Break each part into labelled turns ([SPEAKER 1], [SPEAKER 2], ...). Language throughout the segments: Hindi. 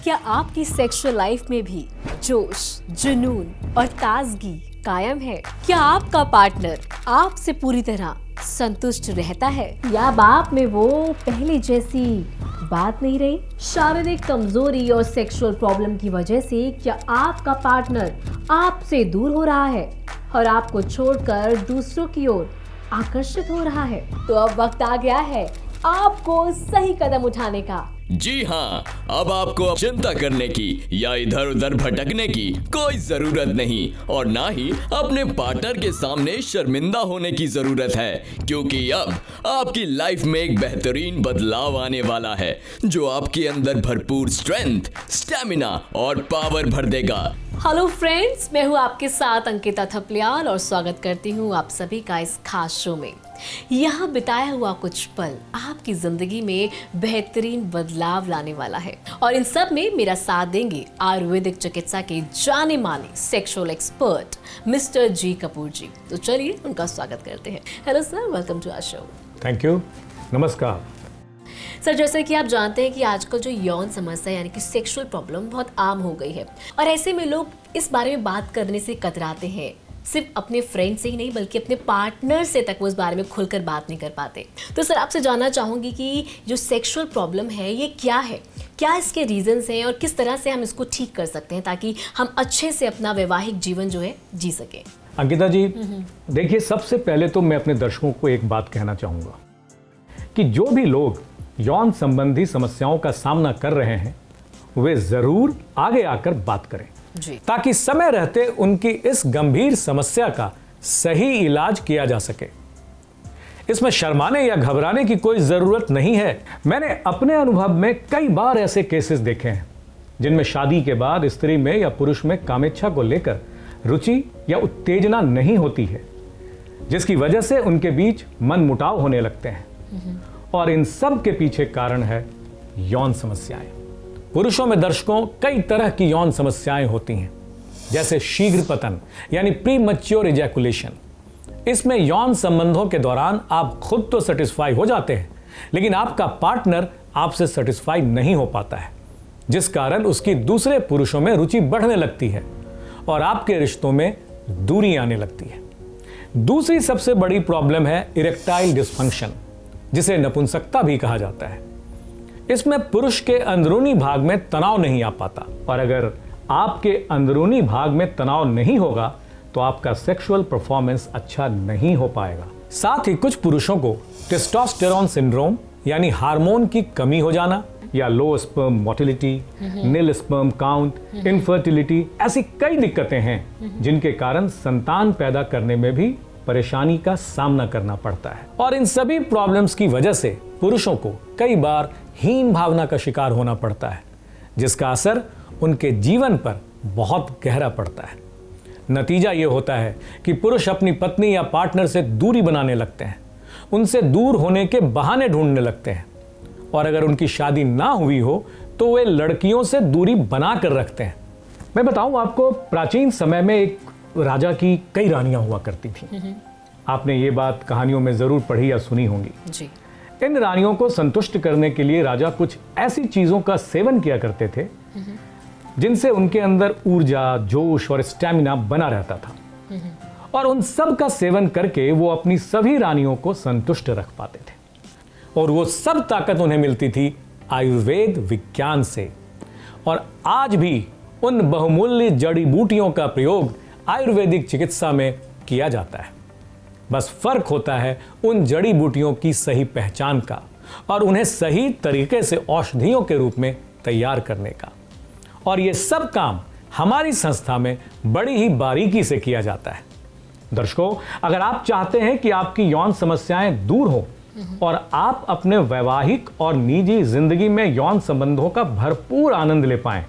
[SPEAKER 1] क्या आपकी सेक्सुअल लाइफ में भी जोश, जुनून और ताजगी कायम है? क्या आपका पार्टनर आपसे पूरी तरह संतुष्ट रहता है या अब आप में वो पहले जैसी बात नहीं रही? शारीरिक कमजोरी और सेक्सुअल प्रॉब्लम की वजह से क्या आपका पार्टनर आपसे दूर हो रहा है और आपको छोड़कर दूसरों की ओर आकर्षित हो रहा है? तो अब वक्त आ गया है आपको सही कदम उठाने का।
[SPEAKER 2] जी हाँ, अब आपको चिंता करने की या इधर उधर भटकने की कोई जरूरत नहीं और ना ही अपने पार्टनर के सामने शर्मिंदा होने की जरूरत है, क्योंकि अब आपकी लाइफ में एक बेहतरीन बदलाव आने वाला है जो आपके अंदर भरपूर स्ट्रेंथ, स्टेमिना और पावर भर देगा।
[SPEAKER 1] हेलो फ्रेंड्स, मैं हूँ आपके साथ अंकिता थपलियाल और स्वागत करती हूँ आप सभी का इस खास शो में। यहाँ बिताया हुआ कुछ पल आपकी जिंदगी में बेहतरीन बदलाव लाने वाला है और इन सब में मेरा साथ देंगे आयुर्वेदिक चिकित्सा के जाने माने sexual expert mister G Kapoor ji. तो चलिए उनका स्वागत करते हैं। Hello sir, welcome to our show.
[SPEAKER 3] Thank you, नमस्कार।
[SPEAKER 1] सर, जैसे कि आप जानते हैं कि आजकल जो यौन समस्या यानी कि सेक्सुअल प्रॉब्लम बहुत आम हो गई है और ऐसे में लोग इस बारे में बात करने से कतराते हैं। सिर्फ अपने फ्रेंड से ही नहीं बल्कि अपने पार्टनर से तक वो इस बारे में खुलकर बात नहीं कर पाते। तो सर, आपसे जानना चाहूँगी कि जो सेक्सुअल प्रॉब्लम है ये क्या है, क्या इसके रीजंस हैं और किस तरह से हम इसको ठीक कर सकते हैं ताकि हम अच्छे से अपना वैवाहिक जीवन जो है जी सकें।
[SPEAKER 3] अंकिता जी, देखिए, सबसे पहले तो मैं अपने दर्शकों को एक बात कहना चाहूँगा कि जो भी लोग यौन संबंधी समस्याओं का सामना कर रहे हैं वे जरूर आगे आकर बात करें ताकि समय रहते उनकी इस गंभीर समस्या का सही इलाज किया जा सके। इसमें शर्माने या घबराने की कोई जरूरत नहीं है। मैंने अपने अनुभव में कई बार ऐसे केसेस देखे हैं जिनमें शादी के बाद स्त्री में या पुरुष में कामेच्छा को लेकर रुचि या उत्तेजना नहीं होती है, जिसकी वजह से उनके बीच मनमुटाव होने लगते हैं और इन सब के पीछे कारण है यौन समस्याएं। पुरुषों में दर्शकों कई तरह की यौन समस्याएं होती हैं, जैसे शीघ्र पतन यानी प्री मैच्योर इजैकुलेशन। इसमें यौन संबंधों के दौरान आप खुद तो सेटिस्फाई हो जाते हैं लेकिन आपका पार्टनर आपसे सेटिस्फाई नहीं हो पाता है, जिस कारण उसकी दूसरे पुरुषों में रुचि बढ़ने लगती है और आपके रिश्तों में दूरी आने लगती है। दूसरी सबसे बड़ी प्रॉब्लम है इरेक्टाइल डिस्फंक्शन, जिसे नपुंसकता भी कहा जाता है। इसमें पुरुष के अंदरूनी भाग में तनाव नहीं आ पाता और अगर आपके अंदरूनी भाग में तनाव नहीं होगा तो आपका सेक्सुअल परफॉर्मेंस अच्छा नहीं हो पाएगा। साथ ही कुछ पुरुषों को टेस्टोस्टेरोन सिंड्रोम यानी हार्मोन की कमी हो जाना या लो स्पर्म मोटिलिटी, नील स्पर्म काउंट, इनफर्टिलिटी, ऐसी कई दिक्कतें हैं जिनके कारण संतान पैदा करने में भी परेशानी का सामना करना पड़ता है। और इन सभी प्रॉब्लम्स की वजह से पुरुषों को कई बार हीन भावना का शिकार होना पड़ता है, जिसका असर उनके जीवन पर बहुत गहरा पड़ता है। नतीजा ये होता है कि पुरुष अपनी पत्नी या पार्टनर से दूरी बनाने लगते हैं, उनसे दूर होने के बहाने ढूंढने लगते हैं और अगर उनकी शादी ना हुई हो तो वे लड़कियों से दूरी बना कर रखते हैं। मैं बताऊं आपको, प्राचीन समय में एक राजा की कई रानियां हुआ करती थीं। आपने ये बात कहानियों में जरूर पढ़ी या सुनी होंगी जी। इन रानियों को संतुष्ट करने के लिए राजा कुछ ऐसी चीजों का सेवन किया करते थे जिनसे उनके अंदर ऊर्जा, जोश और स्टैमिना बना रहता था और उन सब का सेवन करके वो अपनी सभी रानियों को संतुष्ट रख पाते थे और वो सब ताकत उन्हें मिलती थी आयुर्वेद विज्ञान से। और आज भी उन बहुमूल्य जड़ी बूटियों का प्रयोग आयुर्वेदिक चिकित्सा में किया जाता है। बस फर्क होता है उन जड़ी बूटियों की सही पहचान का और उन्हें सही तरीके से औषधियों के रूप में तैयार करने का। और ये सब काम हमारी संस्था में बड़ी ही बारीकी से किया जाता है। दर्शकों, अगर आप चाहते हैं कि आपकी यौन समस्याएं दूर हो और आप अपने वैवाहिक और निजी जिंदगी में यौन संबंधों का भरपूर आनंद ले पाएं,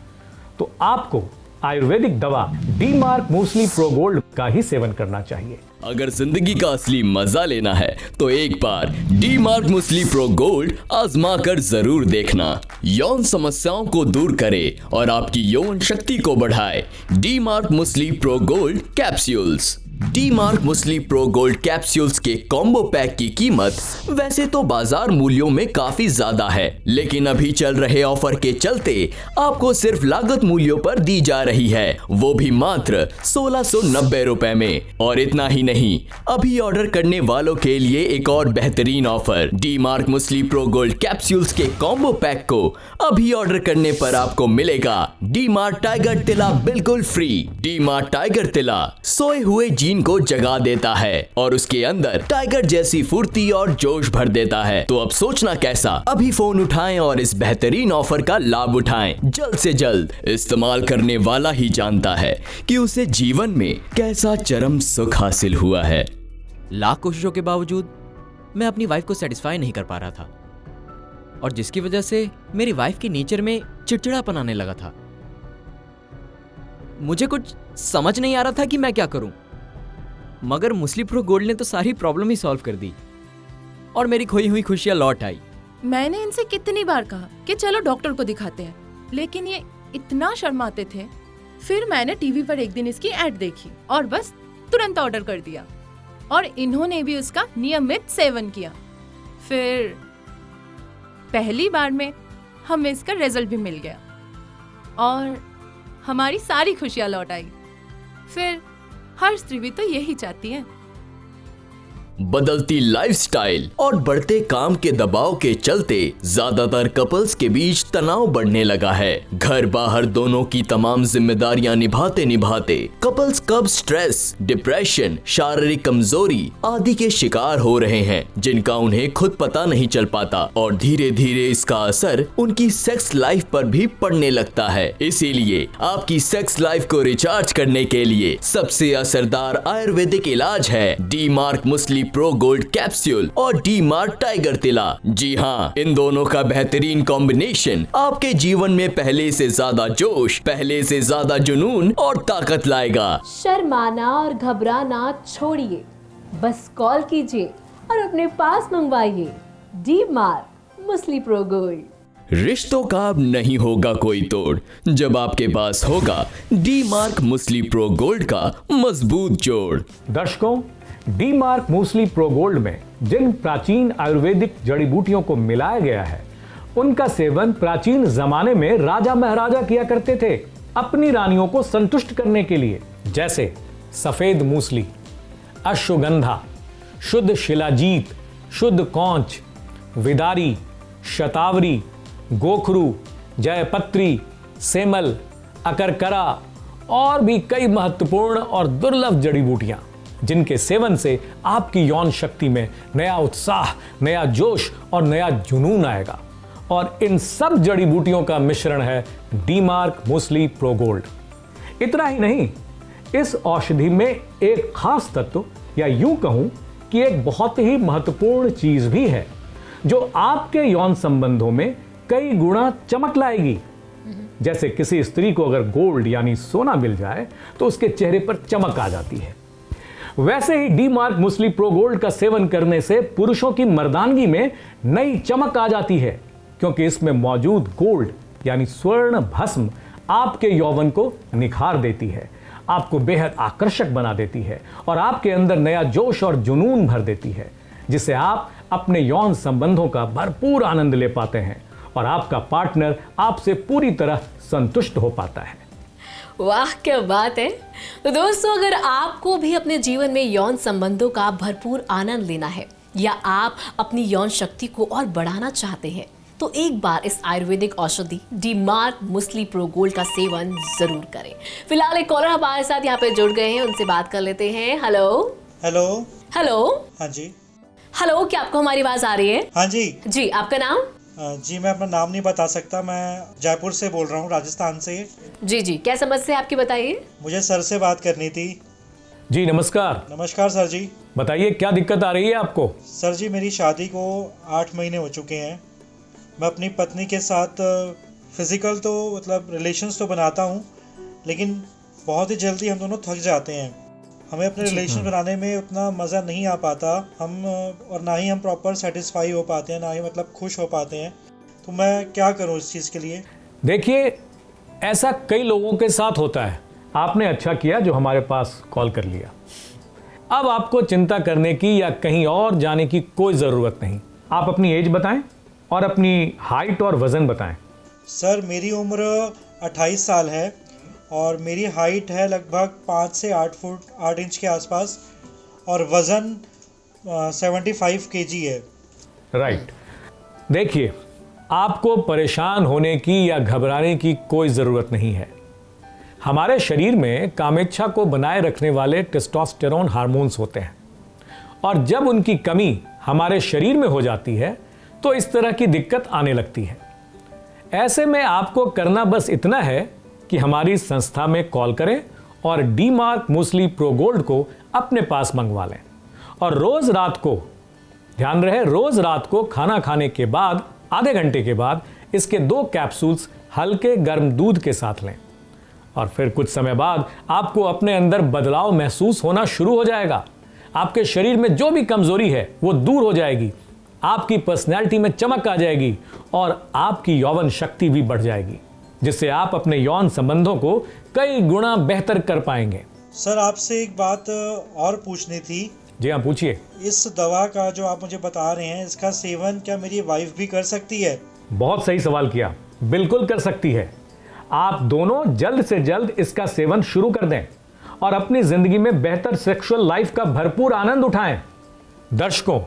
[SPEAKER 3] तो आपको आयुर्वेदिक दवा डी-मार्क मूसली प्रो गोल्ड का ही सेवन करना चाहिए।
[SPEAKER 2] अगर जिंदगी का असली मजा लेना है तो एक बार डी-मार्क मूसली प्रो गोल्ड आजमा कर जरूर देखना। यौन समस्याओं को दूर करे और आपकी यौन शक्ति को बढ़ाए। D Mark Musli pro gold capsules. D Mark Musli pro gold capsules के कॉम्बो पैक की कीमत वैसे तो बाजार मूल्यों में काफी ज्यादा है, लेकिन अभी चल रहे ऑफर के चलते आपको सिर्फ लागत मूल्यों पर दी जा रही है, वो भी मात्र 1690 रुपए में। और इतना ही नहीं, अभी ऑर्डर करने वालों के लिए एक और बेहतरीन offer. D Mark Musli pro gold capsules के कॉम्बो पैक को अभी ऑर्डर करने पर आपको मिलेगा डी मार्क टाइगर तिला बिल्कुल फ्री। डी मार्क टाइगर तिला सोए हुए जीन को जगा देता है और उसके अंदर टाइगर जैसी फुर्ती और जोश भर देता है। तो अब सोचना कैसा, अभी फोन उठाएं और इस बेहतरीन ऑफर का लाभ उठाएं। जल्द से जल्द इस्तेमाल करने वाला ही जानता है कि उसे जीवन में कैसा चरम सुख हासिल हुआ है।
[SPEAKER 4] लाख कोशिशों के बावजूद मैं अपनी वाइफ को सेटिस्फाई नहीं कर पा रहा था, और जिसकी वजह से मेरी वाइफ के नेचर में चिड़चिड़ापन आने लगा था। मुझे कुछ समझ नहीं आ रहा था कि मैं क्या करूं, मगर मुस्ली प्रो गोल्ड ने तो सारी प्रॉब्लम ही सॉल्व कर दी और मेरी खोई हुई खुशियां लौट आई।
[SPEAKER 5] मैंने इनसे कितनी बार कहा कि चलो डॉक्टर को दिखाते हैं, लेकिन ये इतना शर्माते थे। फिर मैंने टीवी पर एक दिन इसकी ऐड देखी और बस तुरंत ऑर्डर कर दिया, और इन्होंने भी उसका नियमित सेवन किया। फिर पहली बार में हमें इसका रिजल्ट भी मिल गया और हमारी सारी खुशियां लौट आई। फिर हर स्त्री भी तो यही चाहती है।
[SPEAKER 2] बदलती लाइफस्टाइल और बढ़ते काम के दबाव के चलते ज्यादातर कपल्स के बीच तनाव बढ़ने लगा है। घर बाहर दोनों की तमाम जिम्मेदारियां निभाते निभाते कपल्स कब स्ट्रेस, डिप्रेशन, शारीरिक कमजोरी आदि के शिकार हो रहे हैं, जिनका उन्हें खुद पता नहीं चल पाता, और धीरे धीरे इसका असर उनकी सेक्स लाइफ पर भी पड़ने लगता है। इसीलिए आपकी सेक्स लाइफ को रिचार्ज करने के लिए सबसे असरदार आयुर्वेदिक इलाज है D Mark Musli pro gold capsule और डी मार्क टाइगर तिला। जी हाँ, इन दोनों का बेहतरीन कॉम्बिनेशन आपके जीवन में पहले से ज्यादा जोश, पहले से ज्यादा जुनून और ताकत लाएगा।
[SPEAKER 1] शर्माना और घबराना छोड़िए, बस कॉल कीजिए और अपने पास मंगवाइए D Mark Musli pro gold.
[SPEAKER 2] रिश्तों का अब नहीं होगा कोई तोड़, जब आपके पास होगा D Mark Musli pro gold का मजबूत जोड़।
[SPEAKER 3] दर्शकों, डी मार्क मूसली प्रो गोल्ड में जिन प्राचीन आयुर्वेदिक जड़ी बूटियों को मिलाया गया है, उनका सेवन प्राचीन जमाने में राजा महाराजा किया करते थे अपनी रानियों को संतुष्ट करने के लिए। जैसे सफेद मूसली, अश्वगंधा, शुद्ध शिलाजीत, शुद्ध कौंच, विदारी, शतावरी, गोखरू, जयपत्री, सेमल, अकरकरा और भी कई महत्वपूर्ण और दुर्लभ जड़ी बूटियां, जिनके सेवन से आपकी यौन शक्ति में नया उत्साह, नया जोश और नया जुनून आएगा। और इन सब जड़ी बूटियों का मिश्रण है डी मार्क मूसली प्रो गोल्ड। इतना ही नहीं, इस औषधि में एक खास तत्व, या यूं कहूं कि एक बहुत ही महत्वपूर्ण चीज भी है, जो आपके यौन संबंधों में कई गुना चमक लाएगी। जैसे किसी स्त्री को अगर गोल्ड यानी सोना मिल जाए तो उसके चेहरे पर चमक आ जाती है, वैसे ही डी मार्क मूसली प्रो गोल्ड का सेवन करने से पुरुषों की मर्दानगी में नई चमक आ जाती है, क्योंकि इसमें मौजूद गोल्ड यानी स्वर्ण भस्म आपके यौवन को निखार देती है, आपको बेहद आकर्षक बना देती है और आपके अंदर नया जोश और जुनून भर देती है, जिससे आप अपने यौन संबंधों का भरपूर आनंद ले पाते हैं और आपका पार्टनर आपसे पूरी तरह संतुष्ट हो पाता है।
[SPEAKER 1] वाह, क्या बात है। तो दोस्तों, अगर आपको भी अपने जीवन में यौन संबंधों का भरपूर आनंद लेना है या आप अपनी यौन शक्ति को और बढ़ाना चाहते हैं, तो एक बार इस आयुर्वेदिक औषधि डी मार्क मूसली प्रो गोल्ड का सेवन जरूर करें। फिलहाल एक कॉलर हमारे साथ यहाँ पे जुड़ गए हैं, उनसे बात कर लेते हैं। हेलो
[SPEAKER 6] हेलो
[SPEAKER 1] हेलो
[SPEAKER 6] हाँ जी।
[SPEAKER 1] हेलो, क्या आपको हमारी आवाज आ रही है?
[SPEAKER 6] हाँ जी
[SPEAKER 1] जी, आपका नाम?
[SPEAKER 6] जी, मैं अपना नाम नहीं बता सकता, मैं जयपुर से बोल रहा हूँ, राजस्थान से।
[SPEAKER 1] जी जी, क्या समस्या है आपकी, बताइए।
[SPEAKER 6] मुझे सर से बात करनी थी।
[SPEAKER 3] जी नमस्कार।
[SPEAKER 6] नमस्कार सर जी।
[SPEAKER 3] बताइए क्या दिक्कत आ रही है आपको?
[SPEAKER 6] सर जी, मेरी शादी को 8 महीने हो चुके हैं। मैं अपनी पत्नी के साथ फिजिकल तो मतलब रिलेशंस तो बनाता हूँ, लेकिन बहुत ही जल्दी हम दोनों थक जाते हैं। हमें अपने रिलेशन बनाने में उतना मज़ा नहीं आ पाता हम, और ना ही हम प्रॉपर सेटिस्फाई हो पाते हैं, ना ही मतलब खुश हो पाते हैं। तो मैं क्या करूं इस चीज़ के लिए?
[SPEAKER 3] देखिए, ऐसा कई लोगों के साथ होता है। आपने अच्छा किया जो हमारे पास कॉल कर लिया। अब आपको चिंता करने की या कहीं और जाने की कोई ज़रूरत नहीं। आप अपनी एज बताएं और अपनी हाइट और वज़न बताएं।
[SPEAKER 6] सर मेरी उम्र 28 साल है और मेरी हाइट है लगभग 5 से 8 फुट 8 इंच के आसपास और वज़न 75 केजी है।
[SPEAKER 3] राइट। देखिए, आपको परेशान होने की या घबराने की कोई ज़रूरत नहीं है। हमारे शरीर में कामेच्छा को बनाए रखने वाले टेस्टोस्टेरोन हार्मोन्स होते हैं और जब उनकी कमी हमारे शरीर में हो जाती है तो इस तरह की दिक्कत आने लगती है। ऐसे में आपको करना बस इतना है कि हमारी संस्था में कॉल करें और डी-मार्क मूसली प्रो गोल्ड को अपने पास मंगवा लें और रोज़ रात को, ध्यान रहे, रोज़ रात को खाना खाने के बाद आधे घंटे के बाद इसके 2 कैप्सूल्स हल्के गर्म दूध के साथ लें और फिर कुछ समय बाद आपको अपने अंदर बदलाव महसूस होना शुरू हो जाएगा। आपके शरीर में जो भी कमजोरी है वो दूर हो जाएगी, आपकी पर्सनैलिटी में चमक आ जाएगी और आपकी यौवन शक्ति भी बढ़ जाएगी, जिससे आप अपने यौन संबंधों को कई गुना बेहतर कर पाएंगे।
[SPEAKER 6] सर आपसे एक बात और पूछनी थी।
[SPEAKER 3] जी हाँ, पूछिए।
[SPEAKER 6] इस दवा का जो आप मुझे बता रहे हैं, इसका सेवन क्या मेरी वाइफ भी कर सकती है?
[SPEAKER 3] बहुत सही सवाल किया। बिल्कुल कर सकती है। आप दोनों जल्द से जल्द इसका सेवन शुरू कर दें और अपनी जिंदगी में बेहतर सेक्सुअल लाइफ का भरपूर आनंद उठाएं। दर्शकों,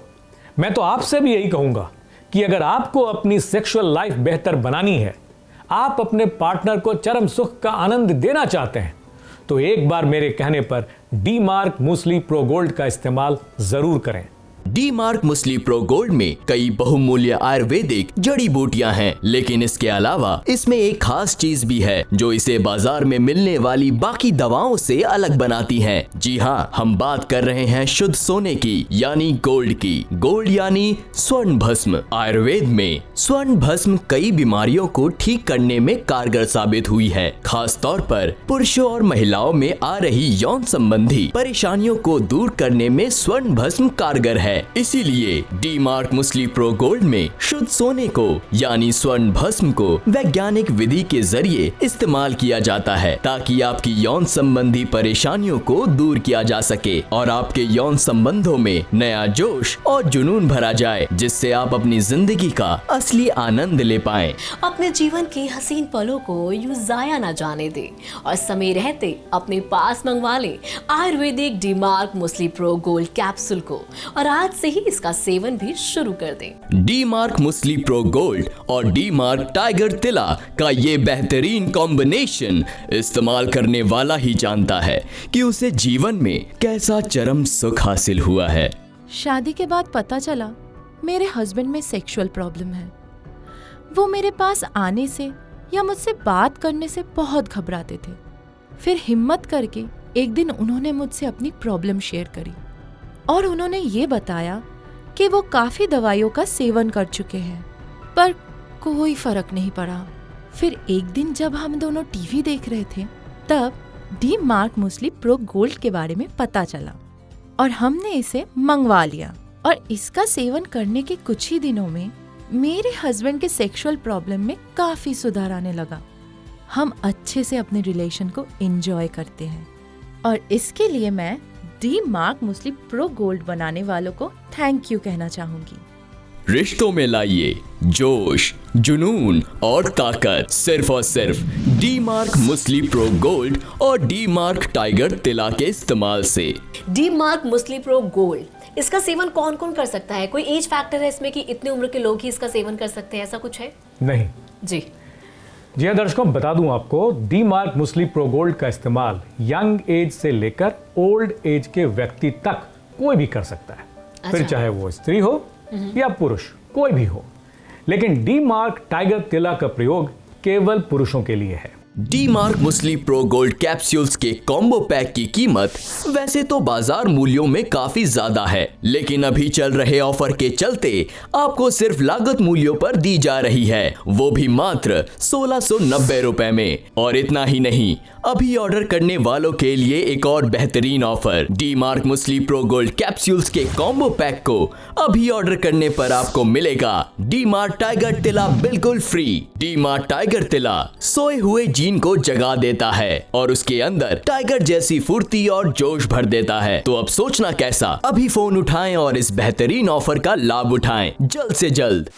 [SPEAKER 3] मैं तो आपसे भी यही कहूंगा कि अगर आपको अपनी सेक्सुअल लाइफ बेहतर बनानी है, आप अपने पार्टनर को चरम सुख का आनंद देना चाहते हैं, तो एक बार मेरे कहने पर डी-मार्क मूसली प्रो गोल्ड का इस्तेमाल जरूर करें।
[SPEAKER 2] डी-मार्क मूसली प्रो गोल्ड में कई बहुमूल्य आयुर्वेदिक जड़ी बूटियां हैं, लेकिन इसके अलावा इसमें एक खास चीज भी है जो इसे बाजार में मिलने वाली बाकी दवाओं से अलग बनाती है। जी हाँ, हम बात कर रहे हैं शुद्ध सोने की, यानी गोल्ड की। गोल्ड यानी स्वर्ण भस्म। आयुर्वेद में स्वर्ण भस्म कई बीमारियों को ठीक करने में कारगर साबित हुई है। खास तौर पर पुरुषों और महिलाओं में आ रही यौन संबंधी परेशानियों को दूर करने में स्वर्ण भस्म कारगर है। इसीलिए डी-मार्क मूसली प्रो गोल्ड में शुद्ध सोने को यानी स्वर्ण भस्म को वैज्ञानिक विधि के जरिए इस्तेमाल किया जाता है ताकि आपकी यौन संबंधी परेशानियों को दूर किया जा सके और आपके यौन संबंधों में नया जोश और जुनून भरा जाए, जिससे आप अपनी जिंदगी का असली आनंद ले पाएं।
[SPEAKER 1] अपने जीवन के हसीन पलों को यूं जाया ना जाने दे और समय रहते अपने पास मंगवा ले Ayurvedic D-mark Musli pro gold capsule को और आज से ही इसका सेवन भी शुरू कर दें।
[SPEAKER 2] डी-मार्क मूसली प्रो गोल्ड और डी-मार्क टाइगर तिला का ये बेहतरीन कॉम्बिनेशन इस्तेमाल करने वाला ही जानता है कि उसे जीवन में कैसा चरम सुख हासिल हुआ है।
[SPEAKER 5] शादी के बाद पता चला मेरे हस्बैंड में सेक्सुअल प्रॉब्लम है। वो मेरे पास आने से या मुझसे बात करने से बहुत घबराते थे। फिर हिम्मत करके एक दिन उन्होंने मुझसे अपनी प्रॉब्लम शेयर करी और उन्होंने ये बताया कि वो काफ़ी दवाइयों का सेवन कर चुके हैं पर कोई फर्क नहीं पड़ा। फिर एक दिन जब हम दोनों टीवी देख रहे थे तब डी-मार्क मूसली प्रो गोल्ड के बारे में पता चला और हमने इसे मंगवा लिया और इसका सेवन करने के कुछ ही दिनों में मेरे हस्बैंड के सेक्सुअल प्रॉब्लम में काफ़ी सुधार आने लगा। हम अच्छे से अपने रिलेशन को एंजॉय करते हैं और इसके लिए मैं डी-मार्क मूसली प्रो गोल्ड बनाने वालों को थैंक यू कहना चाहूंगी।
[SPEAKER 2] रिश्तों में लाइए जोश, जुनून और ताकत सिर्फ और सिर्फ डी-मार्क मूसली प्रो गोल्ड और डी-मार्क टाइगर तिला के इस्तेमाल से।
[SPEAKER 1] डी-मार्क मूसली प्रो गोल्ड, इसका सेवन कौन कौन कर सकता है? कोई एज फैक्टर है इसमें कि इतने उम्र के लोग ही इसका सेवन कर सकते हैं, ऐसा कुछ है?
[SPEAKER 3] नहीं
[SPEAKER 1] जी
[SPEAKER 3] हाँ दर्शकों, बता दूं आपको, डी-मार्क मूसली प्रो गोल्ड का इस्तेमाल यंग एज से लेकर ओल्ड एज के व्यक्ति तक कोई भी कर सकता है। फिर चाहे वो स्त्री हो या पुरुष, कोई भी हो। लेकिन डी-मार्क टाइगर तिला का प्रयोग केवल पुरुषों के लिए है।
[SPEAKER 2] D-mark Musli pro gold capsules के कॉम्बो पैक की कीमत वैसे तो बाजार मूल्यों में काफी ज्यादा है, लेकिन अभी चल रहे ऑफर के चलते आपको सिर्फ लागत मूल्यों पर दी जा रही है, वो भी मात्र 1690 रुपए में। और इतना ही नहीं, अभी ऑर्डर करने वालों के लिए एक और बेहतरीन offer. D-mark Musli pro gold capsules के कॉम्बो पैक को अभी ऑर्डर करने पर आपको मिलेगा डी-मार्क टाइगर तिला बिल्कुल फ्री। डी-मार्क टाइगर तिला सोए हुए जीन कैफीन को जगा देता है और उसके अंदर टाइगर जैसी फुर्ती और जोश भर देता है। तो अब सोचना कैसा, अभी फोन उठाएं और इस बेहतरीन ऑफर का लाभ उठाएं जल्द से जल्द।